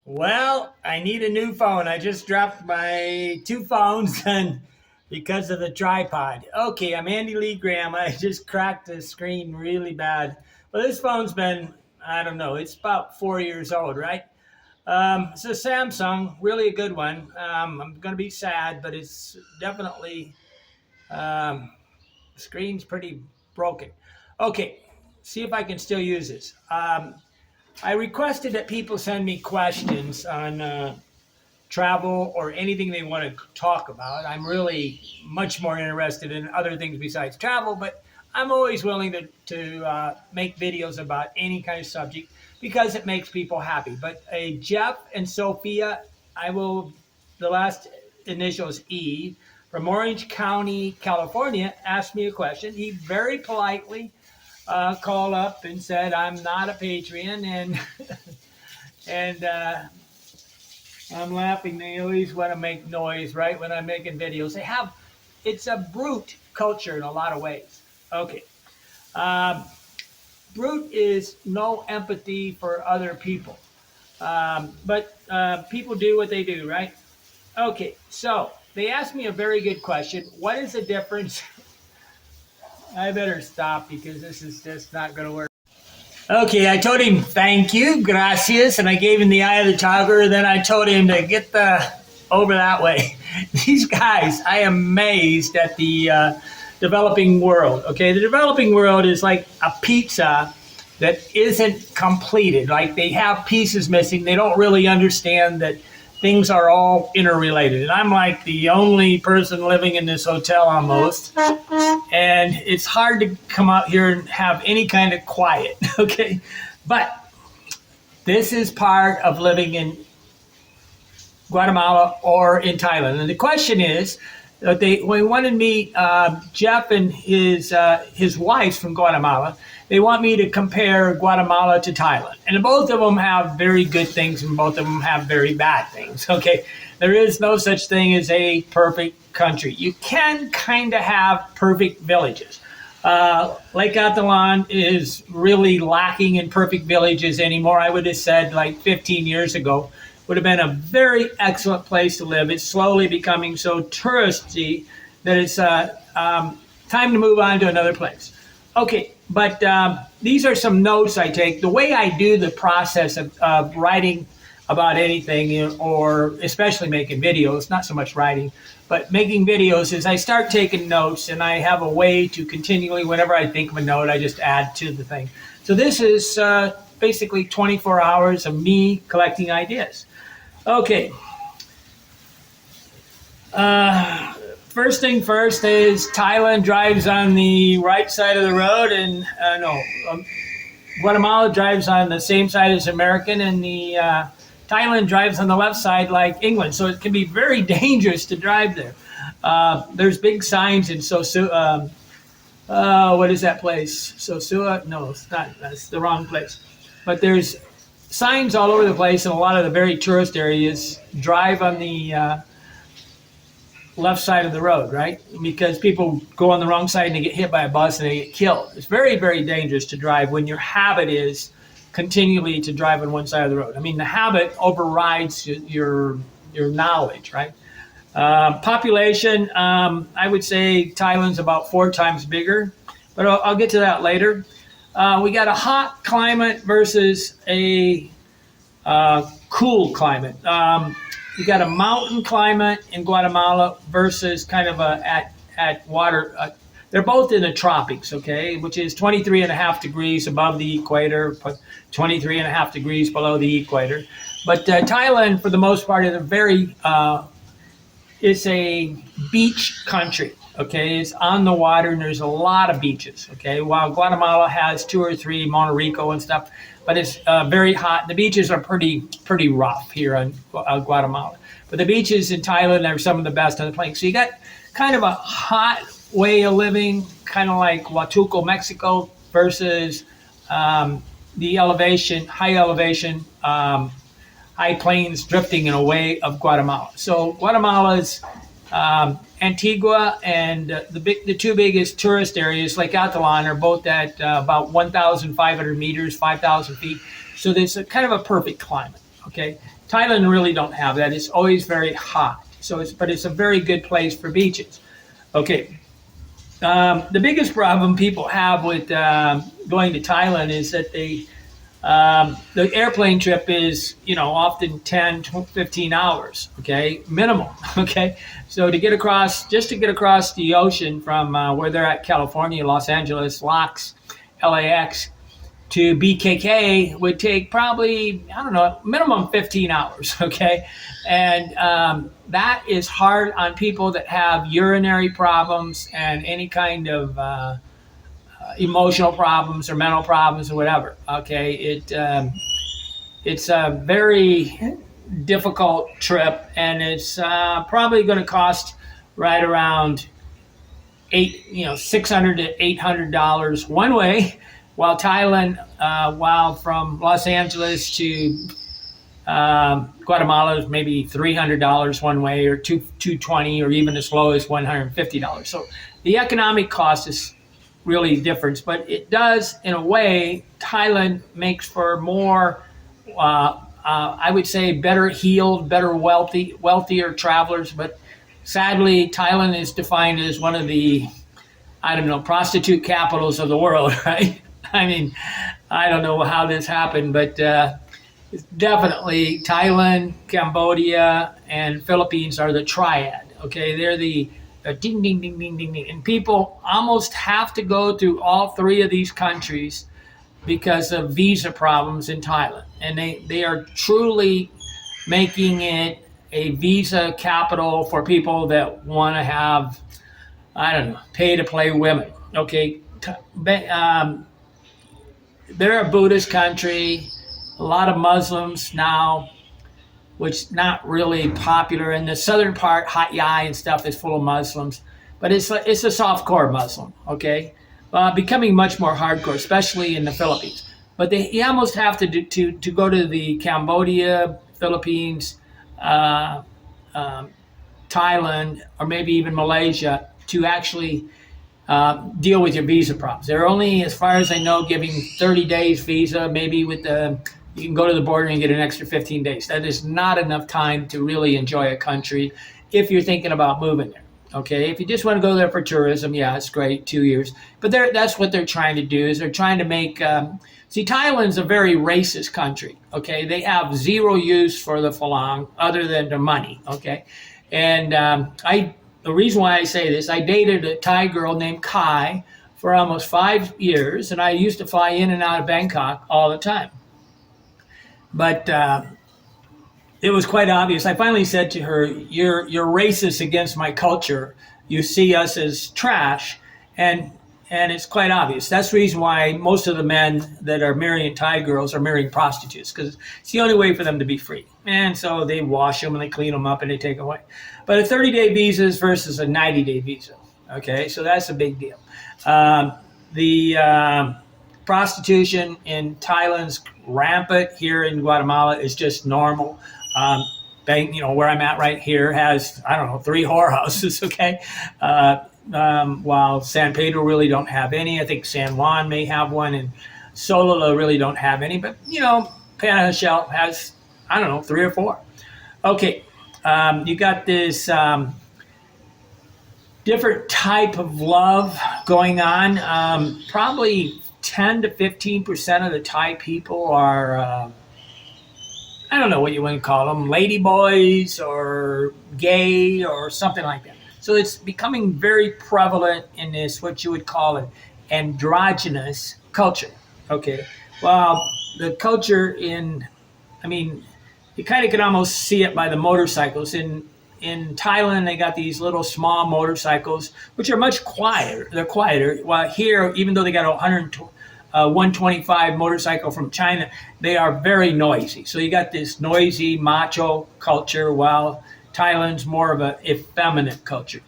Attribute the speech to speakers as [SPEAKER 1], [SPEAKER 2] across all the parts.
[SPEAKER 1] Well, I need a new phone. I just dropped my two phones and because of the tripod. Okay, I'm Andy Lee Graham. I just cracked the screen really bad. Well, this phone's been, I don't know, it's about 4 years old, right? It's a Samsung, really a good one. I'm going to be sad, but it's definitely, the screen's pretty broken. Okay, see if I can still use this. I requested that people send me questions on travel or anything they want to talk about. I'm really much more interested in other things besides travel, but I'm always willing to make videos about any kind of subject because it makes people happy. But Jeff and Sophia, the last initial is E, from Orange County, California, asked me a question. He very politely called up and said, I'm not a Patreon, and I'm laughing. They always want to make noise, right? When I'm making videos, it's a brute culture in a lot of ways. Okay. Um, Brute is no empathy for other people. But people do what they do, right? Okay. So they asked me a very good question. What is the difference? I better stop because this is just not going to work. Okay, I told him thank you, gracias, and I gave him the eye of the tiger. Then I told him to get the over that way. These guys, I am amazed at the developing world. Okay, the developing world is like a pizza that isn't completed. Like they have pieces missing. They don't really understand that things are all interrelated. And I'm like the only person living in this hotel almost. And it's hard to come out here and have any kind of quiet. Okay. But this is part of living in Guatemala or in Thailand. And the question is, they wanted me, Jeff and his wife from Guatemala. They want me to compare Guatemala to Thailand, and both of them have very good things, and both of them have very bad things. Okay, there is no such thing as a perfect country. You can kind of have perfect villages. Lake Atalan is really lacking in perfect villages anymore. I would have said like 15 years ago would have been a very excellent place to live. It's slowly becoming so touristy that it's time to move on to another place. Okay, but these are some notes I take. The way I do the process of writing about anything, or especially making videos, not so much writing, but making videos, is I start taking notes, and I have a way to continually, whenever I think of a note, I just add to the thing. So this is basically 24 hours of me collecting ideas. Okay. First thing first is Thailand drives on the right side of the road, and Guatemala drives on the same side as American, and the Thailand drives on the left side like England. So it can be very dangerous to drive there. There's big signs in Sosua. What is that place? Sosua? No, it's not. That's the wrong place. But there's signs all over the place, and a lot of the very tourist areas drive on the left side of the road, right? Because people go on the wrong side and they get hit by a bus and they get killed. It's very, very dangerous to drive when your habit is continually to drive on one side of the road. I mean, the habit overrides your knowledge, right? Population, I would say Thailand's about 4 times bigger, but I'll get to that later. We got a hot climate versus a cool climate. You got a mountain climate in Guatemala versus kind of at water. They're both in the tropics, okay, which is 23 and a half degrees above the equator, 23 and a half degrees below the equator. But Thailand, for the most part, is a beach country. Okay, it's on the water, and there's a lot of beaches. Okay, while Guatemala has 2 or 3, Monte Rico and stuff, but it's very hot. The beaches are pretty rough here on Guatemala, but the beaches in Thailand are some of the best on the planet. So you got kind of a hot way of living, kind of like Huatulco, Mexico, versus the high elevation, high plains drifting in a way of Guatemala. So Guatemala's Antigua and the 2 biggest tourist areas, like Atalan, are both at about 1,500 meters, 5,000 feet. So there's kind of a perfect climate. Okay, Thailand really don't have that. It's always very hot. But it's a very good place for beaches. Okay, the biggest problem people have with going to Thailand is that the airplane trip is, often 10, 15 hours, okay, minimum, okay? So just to get across the ocean from where they're at, California, Los Angeles, LAX, LAX, to BKK would take probably, I don't know, minimum 15 hours, okay? And that is hard on people that have urinary problems and any kind of emotional problems or mental problems or whatever. Okay, it's a very difficult trip, and it's probably going to cost right around $600 to $800 one way, while while from Los Angeles to Guatemala is maybe $300 one way, or $220, or even as low as $150. So the economic cost is really difference, but it does, in a way, Thailand makes for more, I would say, better heeled, wealthier travelers. But sadly, Thailand is defined as one of the, I don't know, prostitute capitals of the world, right? I mean, I don't know how this happened, but definitely Thailand, Cambodia, and Philippines are the triad. Okay, they're the ding, ding, ding, ding, ding, ding. And people almost have to go through all three of these countries because of visa problems in Thailand. And they are truly making it a visa capital for people that want to have, I don't know, pay to play women. Okay. They're a Buddhist country, a lot of Muslims now, which not really popular. In the southern part, Hat Yai and stuff is full of Muslims, but it's a soft-core Muslim, okay? Becoming much more hardcore, especially in the Philippines. But you almost have to go to the Cambodia, Philippines, Thailand, or maybe even Malaysia to actually deal with your visa problems. They're only, as far as I know, giving 30 days visa, maybe with you can go to the border and get an extra 15 days. That is not enough time to really enjoy a country if you're thinking about moving there. Okay, if you just want to go there for tourism, yeah, it's great, 2 years. But that's what they're trying to do, is they're trying to make, see, Thailand's a very racist country, okay? They have zero use for the Falang other than the money, okay? And the reason why I say this, I dated a Thai girl named Kai for almost 5 years, and I used to fly in and out of Bangkok all the time. But it was quite obvious. I finally said to her, "You're racist against my culture. You see us as trash," and it's quite obvious. That's the reason why most of the men that are marrying Thai girls are marrying prostitutes, because it's the only way for them to be free. And so they wash them and they clean them up and they take them away. But a 30-day visa versus a 90-day visa. Okay, so that's a big deal. The prostitution in Thailand's rampant. Here in Guatemala is just normal. Where I'm at right here has, I don't know, 3 whorehouses, okay? While San Pedro really don't have any. I think San Juan may have one, and Sololo really don't have any. But, Panajachel has, I don't know, 3 or 4. Okay, you got this different type of love going on. Probably 10 to 15% of the Thai people are, I don't know what you want to call them, ladyboys or gay or something like that. So it's becoming very prevalent in this, what you would call an androgynous culture. Okay. Well, the culture you kind of can almost see it by the motorcycles. In Thailand, they got these little small motorcycles, which are much quieter. They're quieter. While here, even though they got a 125 motorcycle from China, they are very noisy. So you got this noisy macho culture, while Thailand's more of a effeminate culture.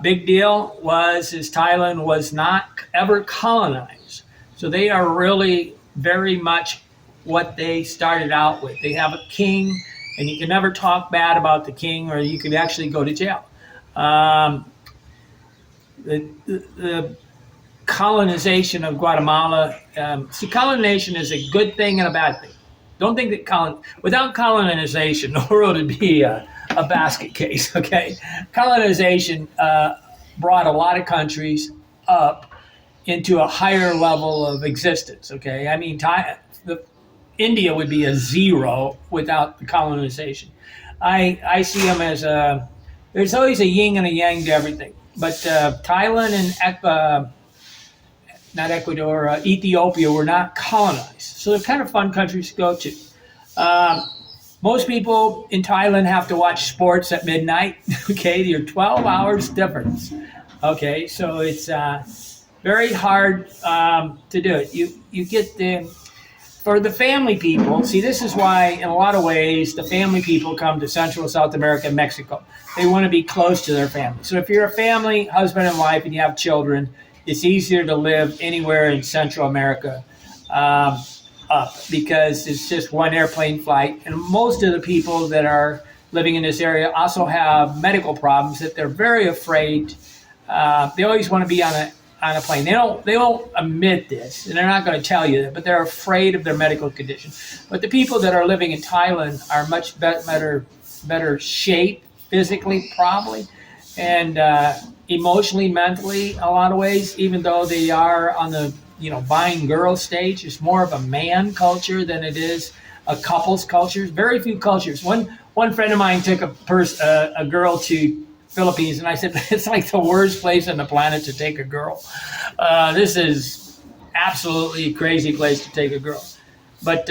[SPEAKER 1] Big deal is Thailand was not ever colonized. So they are really very much what they started out with. They have a king, and you can never talk bad about the king, or you could actually go to jail. The colonization of Guatemala, colonization is a good thing and a bad thing. Don't think that without colonization, the world would be a basket case. Okay, colonization brought a lot of countries up into a higher level of existence. Okay, I mean, India would be a zero without the colonization. I see them as there's always a yin and a yang to everything. But Thailand and not Ecuador, Ethiopia were not colonized. So they're kind of fun countries to go to. Most people in Thailand have to watch sports at midnight. Okay, you're 12 hours difference. Okay, so it's very hard to do it. You get for the family people. See, this is why, in a lot of ways, the family people come to Central, South America, and Mexico. They want to be close to their family. So if you're a family, husband and wife, and you have children, it's easier to live anywhere in Central America up because it's just one airplane flight. And most of the people that are living in this area also have medical problems that they're very afraid. They always want to be on a plane. They won't admit this, and they're not going to tell you that, but they're afraid of their medical condition. But the people that are living in Thailand are much better shape physically, probably, and emotionally, mentally, a lot of ways. Even though they are on the buying girl stage, it's more of a man culture than it is a couple's culture. Very few cultures. One friend of mine took a girl to Philippines, and I said, it's like the worst place on the planet to take a girl. This is absolutely a crazy place to take a girl. But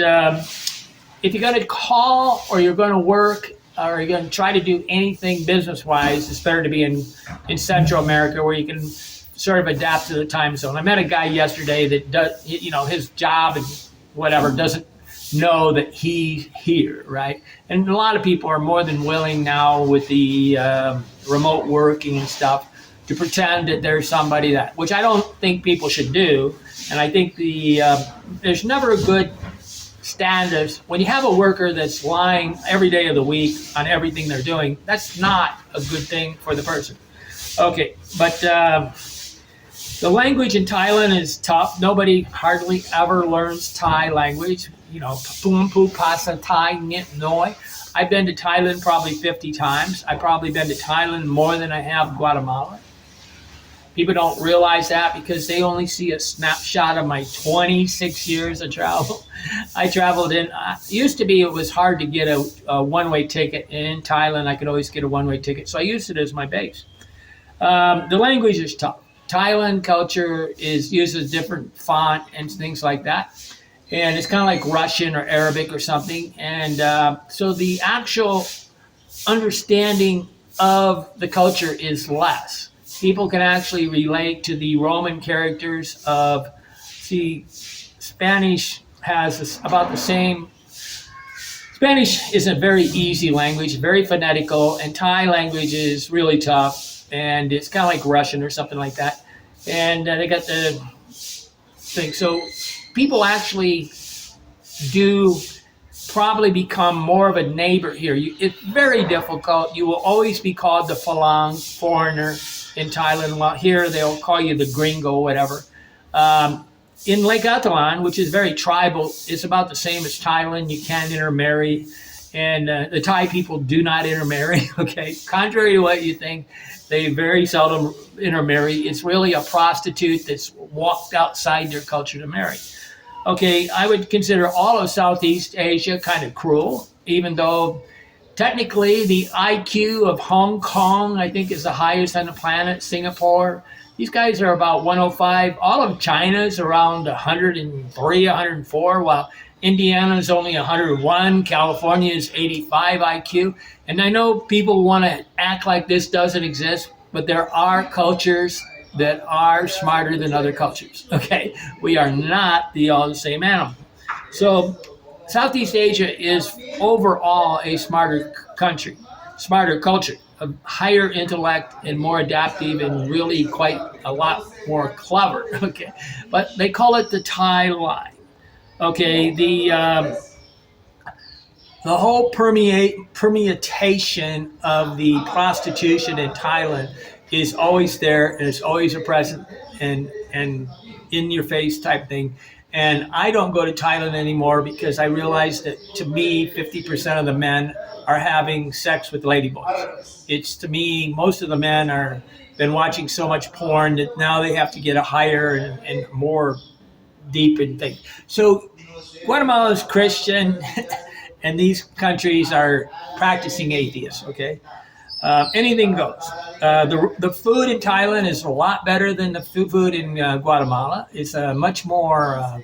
[SPEAKER 1] if you're going to call or you're going to work or you're going to try to do anything business-wise, it's better to be in Central America where you can sort of adapt to the time zone. I met a guy yesterday that does, his job and whatever doesn't know that he's here, right? And a lot of people are more than willing now with the remote working and stuff to pretend that there's somebody which I don't think people should do. And I think there's never a good standard. When you have a worker that's lying every day of the week on everything they're doing, that's not a good thing for the person. Okay, but the language in Thailand is tough. Nobody hardly ever learns Thai language. Pum pu pasa Thai nit noi. I've been to Thailand probably 50 times. I've probably been to Thailand more than I have Guatemala. People don't realize that because they only see a snapshot of my 26 years of travel. I traveled used to be it was hard to get a one-way ticket in Thailand. I could always get a one-way ticket. So I used it as my base. The language is tough. Thailand culture uses different font and things like that. And it's kind of like Russian or Arabic or something. And so the actual understanding of the culture is less. People can actually relate to the Roman characters Spanish has about the same. Spanish is a very easy language, very phonetical, and Thai language is really tough. And it's kind of like Russian or something like that. And they got the thing. So people actually do probably become more of a neighbor here. It's very difficult. You will always be called the Falang, foreigner in Thailand. Well, here they'll call you the gringo, whatever. In Lake Atalan, which is very tribal, it's about the same as Thailand. You can't intermarry. And the Thai people do not intermarry, okay? Contrary to what you think, they very seldom intermarry. It's really a prostitute that's walked outside their culture to marry. Okay, I would consider all of Southeast Asia kind of cruel, even though technically the IQ of Hong Kong, I think, is the highest on the planet. Singapore, these guys are about 105. All of China is around 103, 104, while Indiana is only 101. California is 85 IQ. And I know people want to act like this doesn't exist, but there are cultures that are smarter than other cultures, okay? We are not all the same animal. So Southeast Asia is overall a smarter country, smarter culture, a higher intellect and more adaptive and really quite a lot more clever, okay? But they call it the Thai line, okay? The whole permutation of the prostitution in Thailand is always there and it's always a present and in your face type thing. And I don't go to Thailand anymore because I realized that, to me, 50% of the men are having sex with ladyboys. It's, to me, most of the men are been watching so much porn that now they have to get a higher and more deep in things. So Guatemala is Christian, and these countries are practicing atheists. Okay, anything goes. The food in Thailand is a lot better than the food in Guatemala. It's much more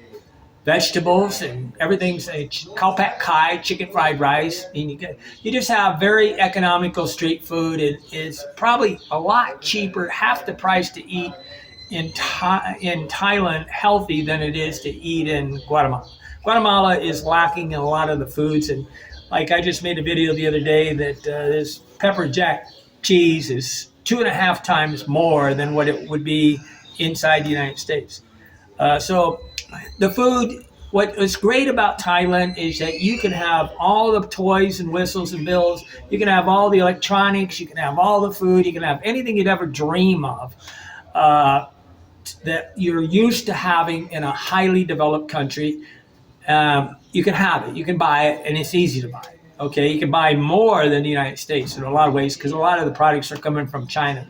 [SPEAKER 1] vegetables and everything's khao pad kai, chicken fried rice. And you just have very economical street food. It is probably a lot cheaper, half the price to eat in Thailand healthy than it is to eat in Guatemala. Guatemala is lacking in a lot of the foods, and like I just made a video the other day that this pepper jack cheese is 2.5 times more than what it would be inside the United States. So the food, what is great about Thailand is that you can have all the toys and whistles and bills. You can have all the electronics. You can have all the food. You can have anything you'd ever dream of that you're used to having in a highly developed country. You can have it. You can buy it, and it's easy to buy. Okay, you can buy more than the United States in a lot of ways because a lot of the products are coming from China.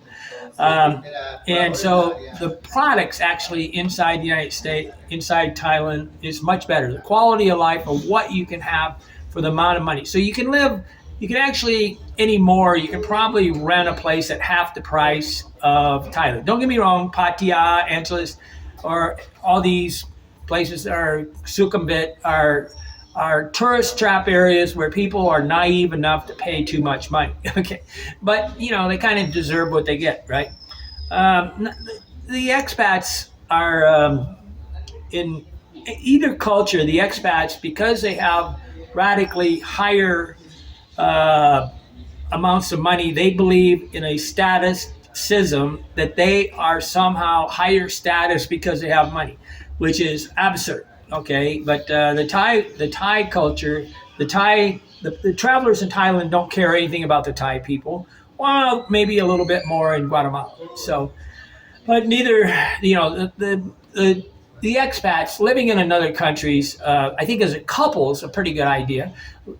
[SPEAKER 1] And so the products actually inside the United States, inside Thailand, is much better. The quality of life of what you can have for the amount of money. So you can actually, anymore, you can probably rent a place at half the price of Thailand. Don't get me wrong, Pattaya, Angeles, or all these places are Sukhumvit, are tourist trap areas where people are naive enough to pay too much money. Okay, but they kind of deserve what they get, right? The expats are in either culture. The expats, because they have radically higher amounts of money, they believe in a staticism that they are somehow higher status because they have money, which is absurd. Okay, but the Thai culture, the travelers in Thailand don't care anything about the Thai people. Well, maybe a little bit more in Guatemala. So, but neither, the expats living in another countries, I think as a couple is a pretty good idea.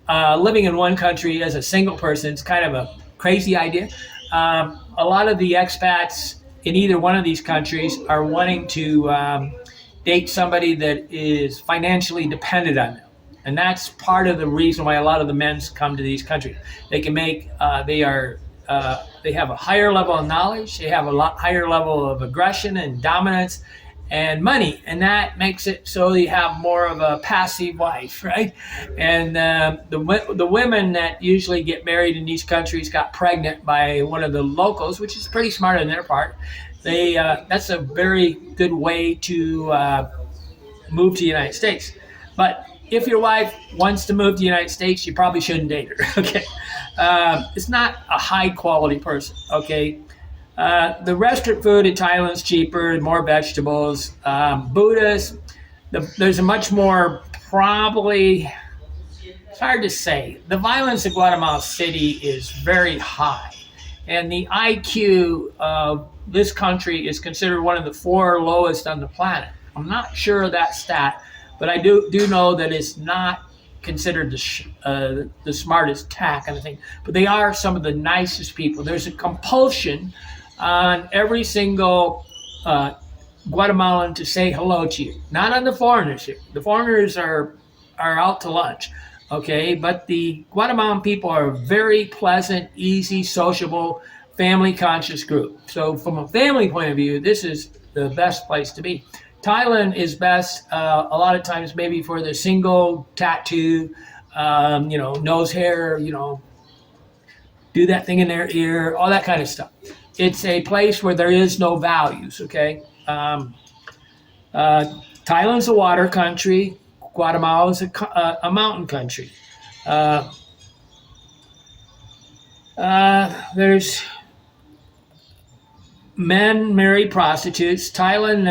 [SPEAKER 1] Living in one country as a single person is kind of a crazy idea. A lot of the expats in either one of these countries are wanting to date somebody that is financially dependent on them. And that's part of the reason why a lot of the men come to these countries. They can make, they have a higher level of knowledge, they have a lot higher level of aggression and dominance and money. And that makes it so you have more of a passive wife, right? And the women that usually get married in these countries got pregnant by one of the locals, which is pretty smart on their part. That's a very good way to move to the United States. But if your wife wants to move to the United States, you probably shouldn't date her. Okay, it's not a high quality person. Okay, the restaurant food in Thailand is cheaper, more vegetables. Buddhist, there's a much more probably. It's hard to say. The violence in Guatemala City is very high, and the IQ of this country is considered one of the 4 lowest on the planet. I'm not sure of that stat, but I do know that it's not considered the smartest kind of thing. But they are some of the nicest people. There's a compulsion on every single Guatemalan to say hello to you. Not on the foreigners here. The foreigners are out to lunch. Okay, but the Guatemalan people are very pleasant, easy, sociable, family-conscious group. So from a family point of view, this is the best place to be. Thailand is best a lot of times maybe for the single tattoo, nose hair, do that thing in their ear, all that kind of stuff. It's a place where there is no values, okay? Thailand's a water country. Guatemala is a mountain country. There's men marry prostitutes. Thailand,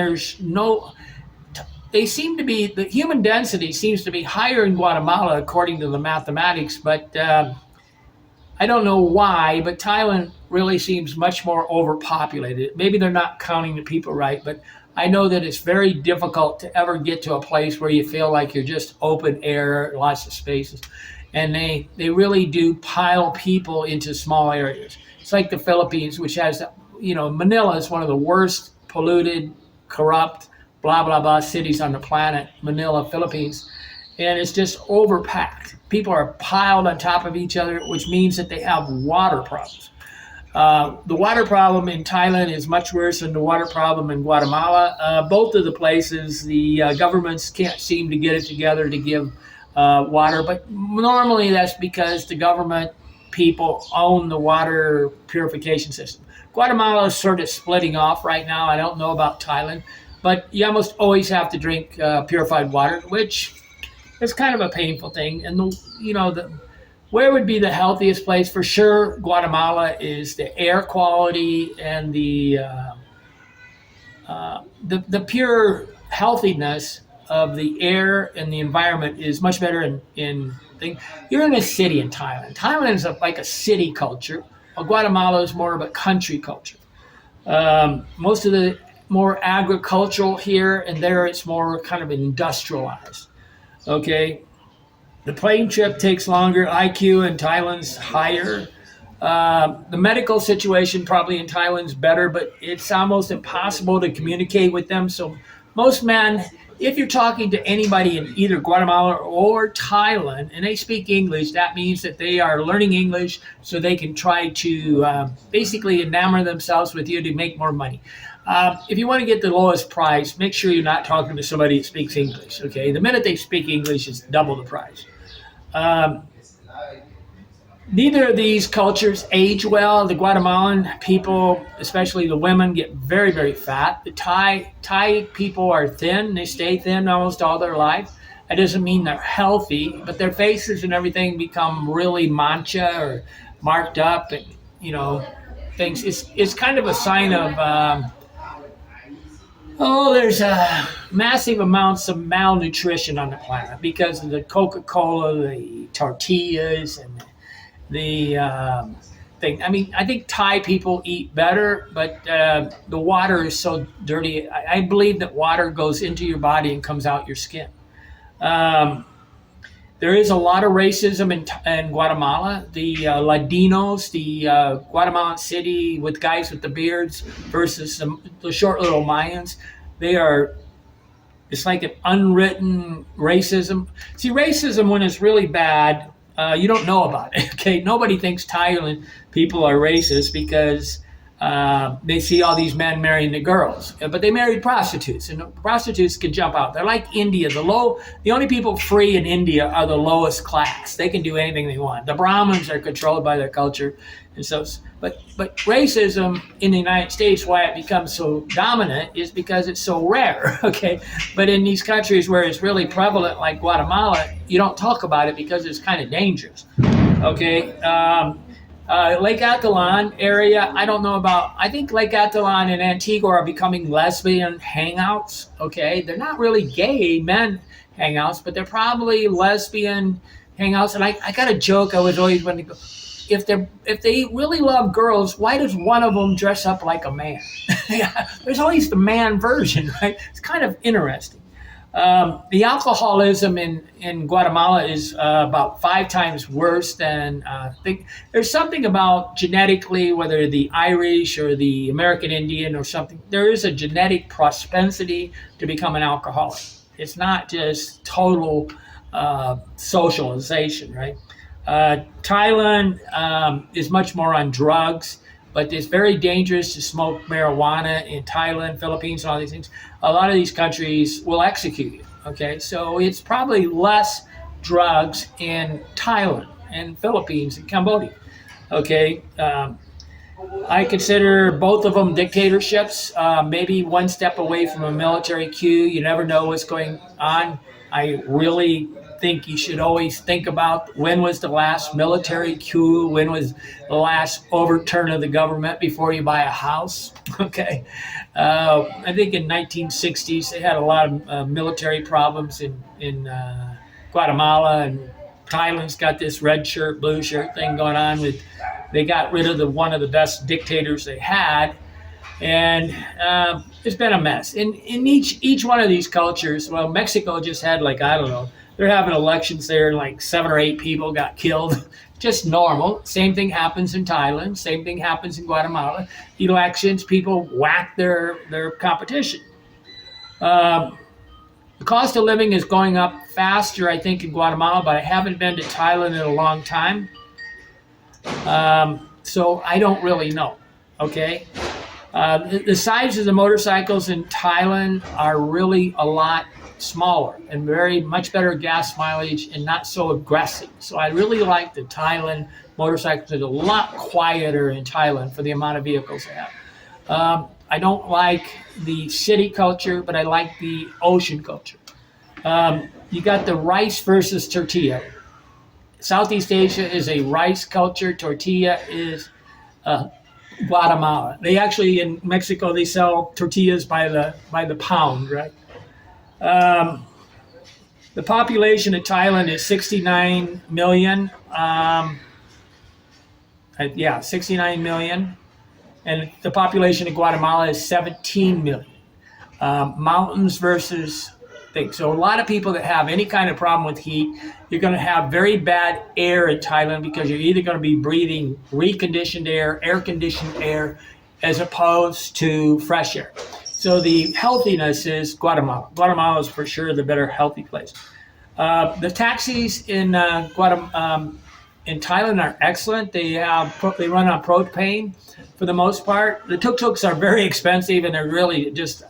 [SPEAKER 1] the human density seems to be higher in Guatemala according to the mathematics, but I don't know why, but Thailand really seems much more overpopulated. Maybe they're not counting the people right, but
[SPEAKER 2] I know that it's very difficult to ever get to a place where you feel like you're just open air, lots of spaces. And they really do pile people into small areas. It's like the Philippines, which has, Manila is one of the worst polluted, corrupt, blah, blah, blah cities on the planet, Manila, Philippines. And it's just overpacked. People are piled on top of each other, which means that they have water problems. The water problem in Thailand is much worse than the water problem in Guatemala. Both of the places, the governments can't seem to get it together to give water, but normally that's because the government people own the water purification system. Guatemala is sort of splitting off right now. I don't know about Thailand, but you almost always have to drink purified water, which is kind of a painful thing. And the where would be the healthiest place? For sure, Guatemala is the air quality and the pure healthiness of the air and the environment is much better in thing. You're in a city in Thailand. Thailand is like a city culture. While Guatemala is more of a country culture. Most of the more agricultural here, and there it's more kind of industrialized. Okay, the plane trip takes longer. IQ in Thailand's higher. The medical situation probably in Thailand's better, but it's almost impossible to communicate with them. So most men, if you're talking to anybody in either Guatemala or Thailand and they speak English, that means that they are learning English so they can try to basically enamor themselves with you to make more money. If you want to get the lowest price, make sure you're not talking to somebody that speaks English. Okay, the minute they speak English, it's double the price. Neither of these cultures age well. The Guatemalan people, especially the women, get very, very fat. The Thai people are thin. They stay thin almost all their life. That doesn't mean they're healthy, but their faces and everything become really mancha or marked up, and things. It's kind of a sign of there's massive amounts of malnutrition on the planet because of the Coca-Cola, the tortillas, and the thing. I mean, I think Thai people eat better, but the water is so dirty. I believe that water goes into your body and comes out your skin. There is a lot of racism in Guatemala. The Ladinos, the Guatemalan city with guys with the beards versus the short little Mayans, it's like an unwritten racism. See, racism, when it's really bad, you don't know about it. Okay, nobody thinks Thailand people are racist because they see all these men marrying the girls, but they married prostitutes, and prostitutes can jump out. They're like India. The only people free in India are the lowest class. They can do anything they want. The Brahmins are controlled by their culture, and so. But racism in the United States, why it becomes so dominant, is because it's so rare. Okay, but in these countries where it's really prevalent, like Guatemala, you don't talk about it because it's kind of dangerous. Okay. Lake Atalan area, I don't know about. I think Lake Atalan and Antigua are becoming lesbian hangouts. Okay, they're not really gay men hangouts, but they're probably lesbian hangouts. And I got a joke I was always wanting to go. If they really love girls, why does one of them dress up like a man? There's always the man version, right? It's kind of interesting. The alcoholism in Guatemala is about 5 times worse than there's something about genetically, whether the Irish or the American Indian or something, there is a genetic propensity to become an alcoholic. It's not just total socialization, right? Thailand is much more on drugs, but it's very dangerous to smoke marijuana in Thailand, Philippines, and all these things. A lot of these countries will execute you. Okay, so it's probably less drugs in Thailand and Philippines and Cambodia. Okay, I consider both of them dictatorships, maybe one step away from a military coup. You never know what's going on. I really think you should always think about when was the last military coup, when was the last overturn of the government before you buy a house. Okay, I think in 1960s they had a lot of military problems in Guatemala, and Thailand's got this red shirt, blue shirt thing going on. They got rid of one of the best dictators they had. And it's been a mess. In each one of these cultures, well, Mexico just had like, I don't know, they're having elections there, and like 7 or 8 people got killed. Just normal. Same thing happens in Thailand. Same thing happens in Guatemala. Elections, people whack their competition. The cost of living is going up faster, I think, in Guatemala, but I haven't been to Thailand in a long time. So I don't really know. Okay. The size of the motorcycles in Thailand are really a lot smaller and very much better gas mileage and not so aggressive. So I really like the Thailand motorcycles. They're a lot quieter in Thailand for the amount of vehicles they have. I don't like the city culture, but I like the ocean culture. You got the rice versus tortilla. Southeast Asia is a rice culture. Tortilla is Guatemala. They actually, in Mexico, they sell tortillas by the pound, right? The population of Thailand is 69 million. 69 million. And the population of Guatemala is 17 million. Mountains versus things. So a lot of people that have any kind of problem with heat, you're going to have very bad air in Thailand because you're either going to be breathing reconditioned air, air-conditioned air, as opposed to fresh air. So the healthiness is Guatemala. Guatemala is for sure the better healthy place. The taxis in Thailand are excellent. They run on propane for the most part. The tuk-tuks are very expensive and they're really just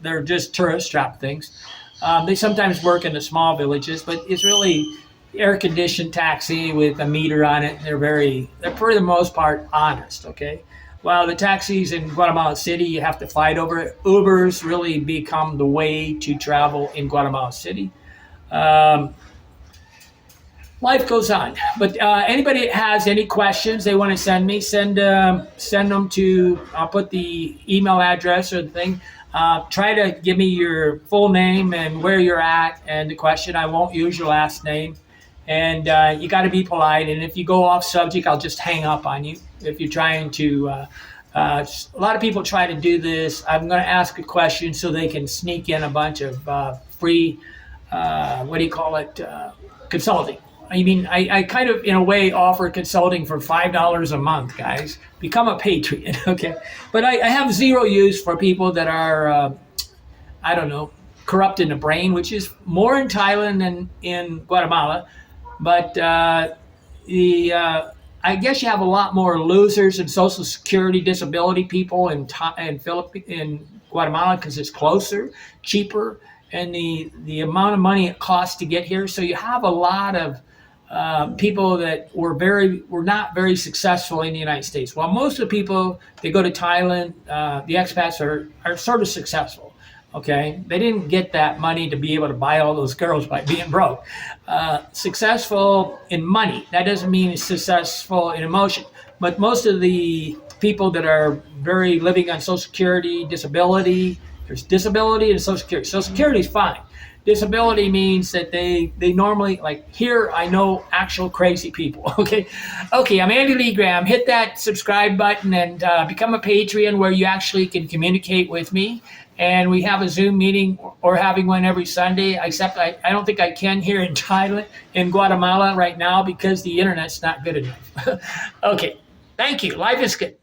[SPEAKER 2] they're just tourist trap things. They sometimes work in the small villages, but it's really air-conditioned taxi with a meter on it. They're for the most part honest, okay? While the taxis in Guatemala City, you have to fight over it. Ubers really become the way to travel in Guatemala City. Life goes on. But anybody that has any questions they want to send me, send them to, I'll put the email address or the thing. Try to give me your full name and where you're at and the question. I won't use your last name. And you got to be polite. And if you go off subject, I'll just hang up on you. If you're trying to, a lot of people try to do this. I'm going to ask a question so they can sneak in a bunch of free, consulting. I mean, I kind of, in a way, offer consulting for $5 a month, guys. Become a Patreon, okay? But I have zero use for people that are, corrupt in the brain, which is more in Thailand than in Guatemala. But I guess you have a lot more losers and Social Security disability people in Guatemala because it's closer, cheaper, and the amount of money it costs to get here. So you have a lot of people that were not very successful in the United States. While most of the people that go to Thailand, the expats are sort of successful. Okay, they didn't get that money to be able to buy all those girls by being broke. Successful in money, that doesn't mean successful in emotion. But most of the people that are very living on Social Security, disability, there's disability and Social Security. Social Security is fine. Disability means that they normally, like here, I know actual crazy people, okay? Okay, I'm Andy Lee Graham. Hit that subscribe button and become a Patreon where you actually can communicate with me. And we have a Zoom meeting or having one every Sunday, except I don't think I can here in Thailand, in Guatemala right now because the internet's not good enough. Okay, thank you. Life is good.